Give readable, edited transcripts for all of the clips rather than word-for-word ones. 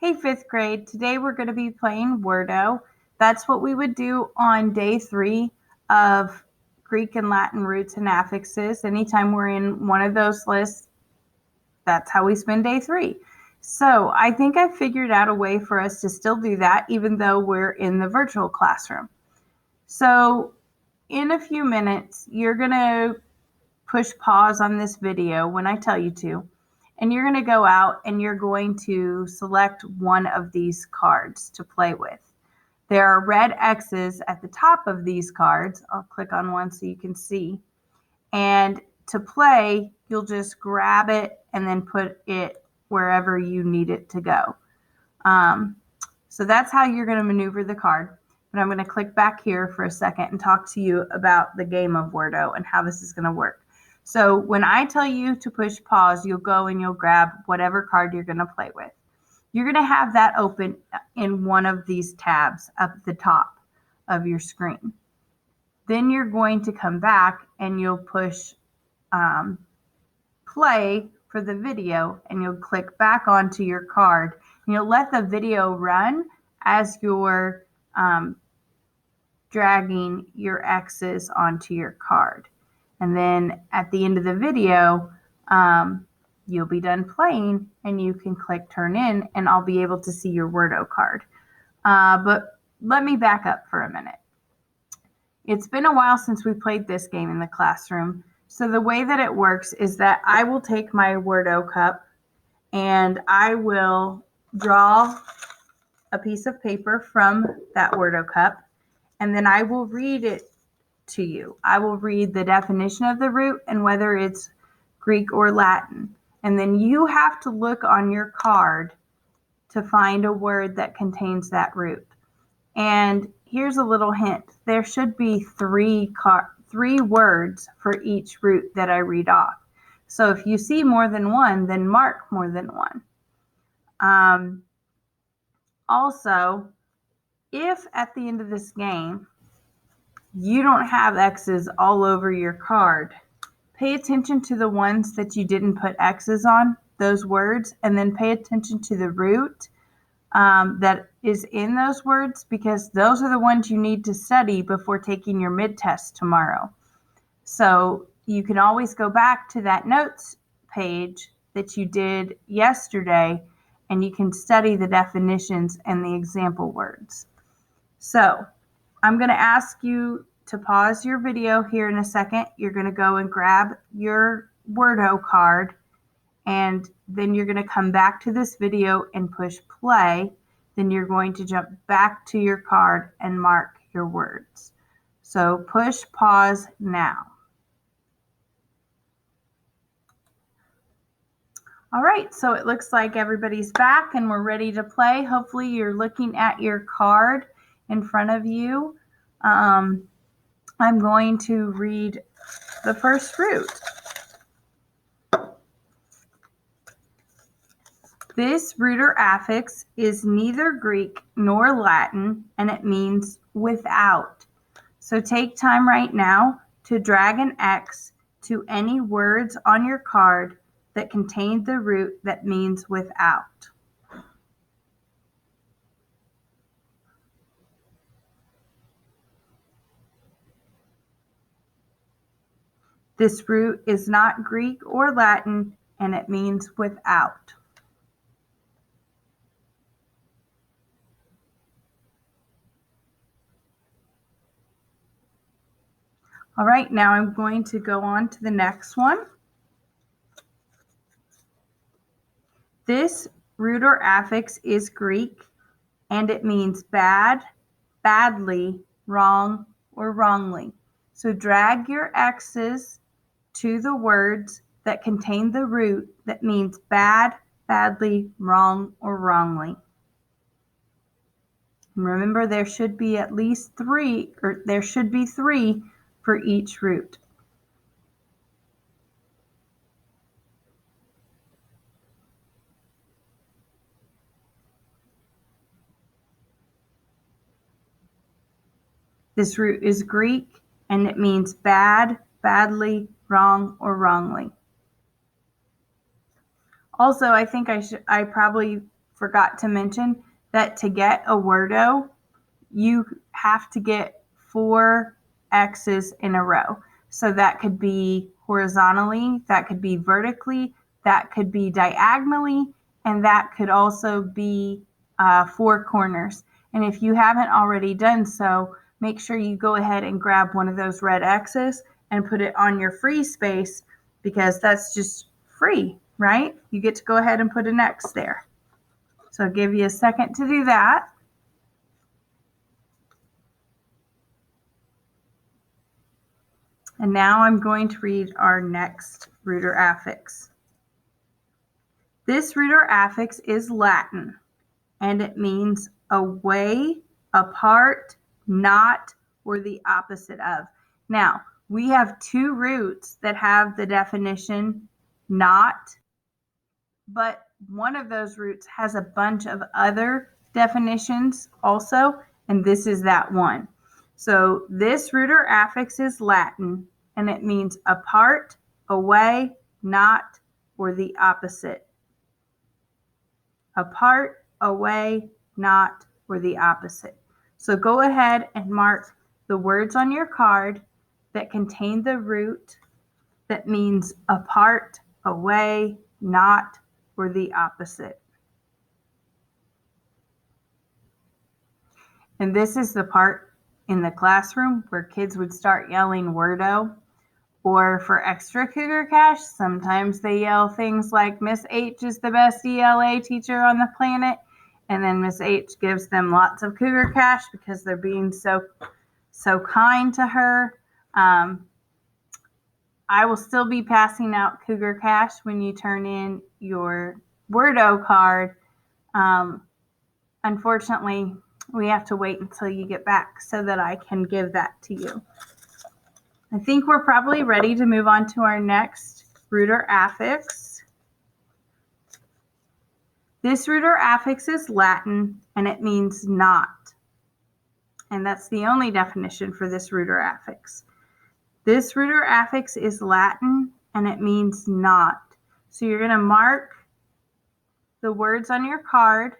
Hey, fifth grade. Today we're going to be playing WORDO. That's what we would do on day 3 of Greek and Latin roots and affixes. Anytime we're in one of those lists, that's how we spend day 3. So I think I figured out a way for us to still do that even though we're in the virtual classroom. So in a few minutes, you're going to push pause on this video when I tell you to. And you're going to go out and you're going to select one of these cards to play with. There are red X's at the top of these cards. I'll click on one so you can see. And to play, you'll just grab it and then put it wherever you need it to go. So that's how you're going to maneuver the card. But I'm going to click back here for a second and talk to you about the game of WORDO and how this is going to work. So when I tell you to push pause, you'll go and you'll grab whatever card you're going to play with. You're going to have that open in one of these tabs up at the top of your screen. Then you're going to come back and you'll push play for the video and you'll click back onto your card. And you'll let the video run as you're dragging your X's onto your card. And then at the end of the video, you'll be done playing and you can click turn in and I'll be able to see your WORDO card. But let me back up for a minute. It's been a while since we played this game in the classroom. So the way that it works is that I will take my WORDO cup and I will draw a piece of paper from that WORDO cup and then I will read it to you. I will read the definition of the root and whether it's Greek or Latin. And then you have to look on your card to find a word that contains that root. And here's a little hint. There should be three words for each root that I read off. So if you see more than one, then mark more than one. Also, if at the end of this game, you don't have X's all over your card, pay attention to the ones that you didn't put X's on, those words, and then pay attention to the root that is in those words because those are the ones you need to study before taking your mid-test tomorrow. So you can always go back to that notes page that you did yesterday and you can study the definitions and the example words. So I'm going to ask you to pause your video here in a second. You're going to go and grab your WORDO card and then you're going to come back to this video and push play. Then you're going to jump back to your card and mark your words. So push pause now. All right, so it looks like everybody's back and we're ready to play. Hopefully you're looking at your card in front of you. I'm going to read the first root. This root or affix is neither Greek nor Latin, and it means without. So take time right now to drag an X to any words on your card that contain the root that means without. This root is not Greek or Latin, and it means without. All right, now I'm going to go on to the next one. This root or affix is Greek, and it means bad, badly, wrong, or wrongly. So drag your X's to the words that contain the root that means bad, badly, wrong, or wrongly. And remember, there should be at least 3, or there should be 3 for each root. This root is Greek, and it means bad, badly, wrong, or wrongly. Also, I think I probably forgot to mention that to get a WORDO, you have to get 4 X's in a row. So that could be horizontally, that could be vertically, that could be diagonally, and that could also be 4 corners. And if you haven't already done so, make sure you go ahead and grab one of those red X's and put it on your free space, because that's just free, right? You get to go ahead and put an X there. So I'll give you a second to do that. And now I'm going to read our next rooter affix. This rooter affix is Latin, and it means away, apart, not, or the opposite of. Now, we have 2 roots that have the definition not, but one of those roots has a bunch of other definitions also, and this is that one. So this rooter affix is Latin, and it means apart, away, not, or the opposite. Apart, away, not, or the opposite. So go ahead and mark the words on your card that contain the root that means apart, away, not, or the opposite. And this is the part in the classroom where kids would start yelling WORDO. Or for extra Cougar Cash, sometimes they yell things like Miss H is the best ELA teacher on the planet. And then Miss H gives them lots of Cougar Cash because they're being so kind to her. I will still be passing out Cougar Cash when you turn in your WORDO card. Unfortunately, we have to wait until you get back so that I can give that to you. I think we're probably ready to move on to our next rooter affix. This rooter affix is Latin, and it means not. And that's the only definition for this rooter affix. This rooter affix is Latin, and it means not. So you're going to mark the words on your card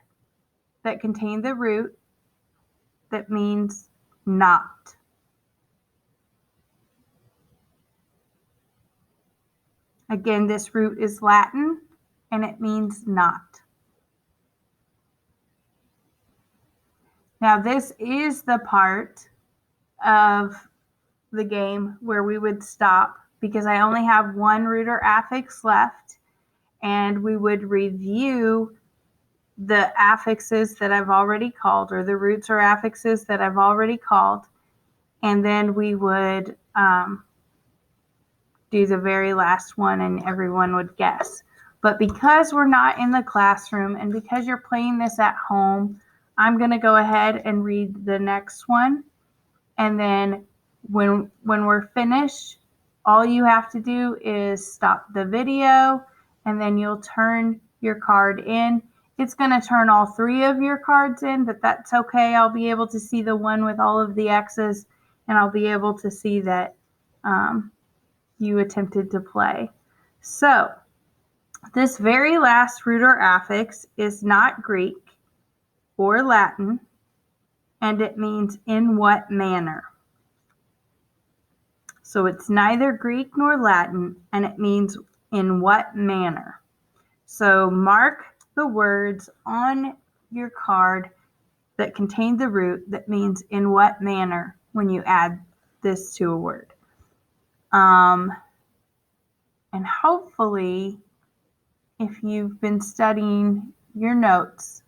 that contain the root that means not. Again, this root is Latin, and it means not. Now, this is the part of the game where we would stop because I only have one rooter affix left, and we would review the affixes that I've already called, or the roots or affixes that I've already called, and then we would do the very last one and everyone would guess. But because we're not in the classroom and because you're playing this at home, I'm going to go ahead and read the next one. And then when we're finished, all you have to do is stop the video and then you'll turn your card in. It's going to turn all 3 of your cards in, but that's okay. I'll be able to see the one with all of the X's, and I'll be able to see that you attempted to play. So this very last rooter affix is not Greek or Latin, and it means in what manner. So it's neither Greek nor Latin, and it means in what manner. So mark the words on your card that contain the root that means in what manner when you add this to a word. And hopefully, if you've been studying your notes,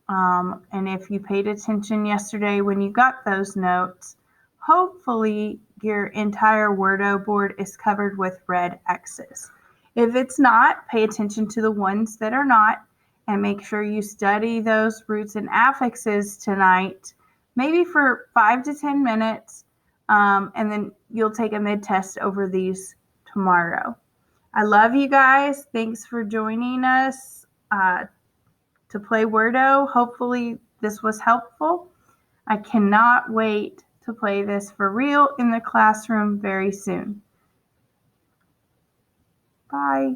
and if you paid attention yesterday when you got those notes, hopefully your entire WORDO board is covered with red X's. If it's not, pay attention to the ones that are not, and make sure you study those roots and affixes tonight, maybe for 5 to 10 minutes, and then you'll take a mid-test over these tomorrow. I love you guys. Thanks for joining us to play WORDO. Hopefully this was helpful. I cannot wait to play this for real in the classroom very soon. Bye.